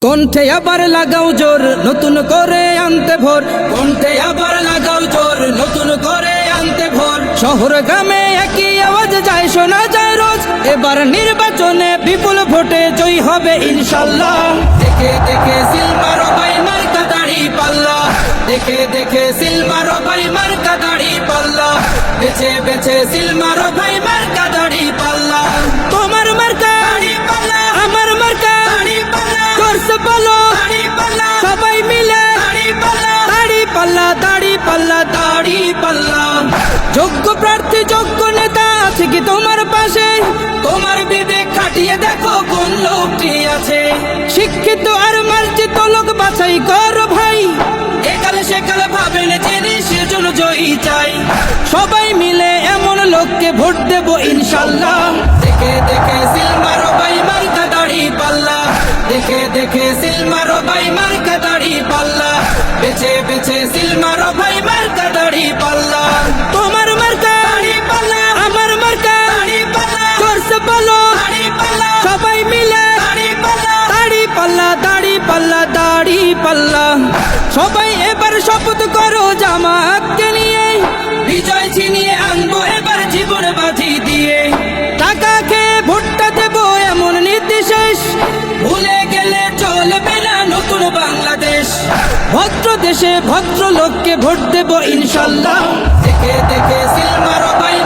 কণ্ঠে আবার লাগাও জোর নতুন করে আনতে ভোর, কণ্ঠে আবার লাগাও জোর নতুন করে আনতে ভোর। শহর গ্রামে একই আওয়াজ যায় শোনা যায় রোজ, এবার নির্বাচনে বিপুল ভোটে জয়ী হবে ইনশাল্লাহ। দেখে দেখে সিল মারো ভাই মার্কা দাড়ি পাল্লা, দেখে দেখে সিল মারো ভাই মার্কা দাড়ি পাল্লা, বেছে বেছে সিল মারো ভাই মার্কা দাড়ি পাল্লা। তোমার মার্কা দাড়ি পাল্লা, আমার মার্কা দাড়ি পাল্লা, জোরসে বলো দাড়ি পাল্লা, সবাই মিলে দাড়ি পাল্লা, দাড়ি পাল্লা, দাড়ি পাল্লা, দাড়ি পাল্লা। যোগ্য প্রার্থী যোগ্য নেতা আছে কি তোমার পাশে? তোমার বিবেক খাটিয়ে দেখো কোন লোকটি আছে। শিক্ষিত আর মার্জিত লোক বাছাই করো ভাই, একালে সেকালে ভাবেন জেনে সেজন্য জয়ী চাই। সবাই মিলে এমন লোককে ভোট দেব ইনশাল্লাহ। দেখে দেখে সিল মারো ভাই মার্কা দাড়ি পাল্লা, দেখে দেখে সিল মারো ভাই মার্কা দাড়ি পাল্লা, বেছে বেছে সিল মারো ভাই মার্কা দাড়ি পাল্লা। তোমার মার্কা দাড়ি পাল্লা, আমার মার্কা দাড়ি পাল্লা, জোরসে বলো দাড়ি পাল্লা, সবাই মিলে দাড়ি পাল্লা, দাড়ি পাল্লা, দাড়ি পাল্লা, দাড়ি পাল্লা। সবাই এবার শপথ করো জামাতকে নিয়ে, বিজয় ছিনিয়ে আনবো এবার জীবন বাজি দিয়ে। টাকা খেয়ে ভোটটা দেবো এমন নীতি শেষ, ভুলে গেলে চলবে না নতুন বাংলাদেশ। ভদ্র দেশে ভদ্র লোককে ভোট দেবো ইনশাল্লাহ। দেখে দেখে সিল মারো ভাই।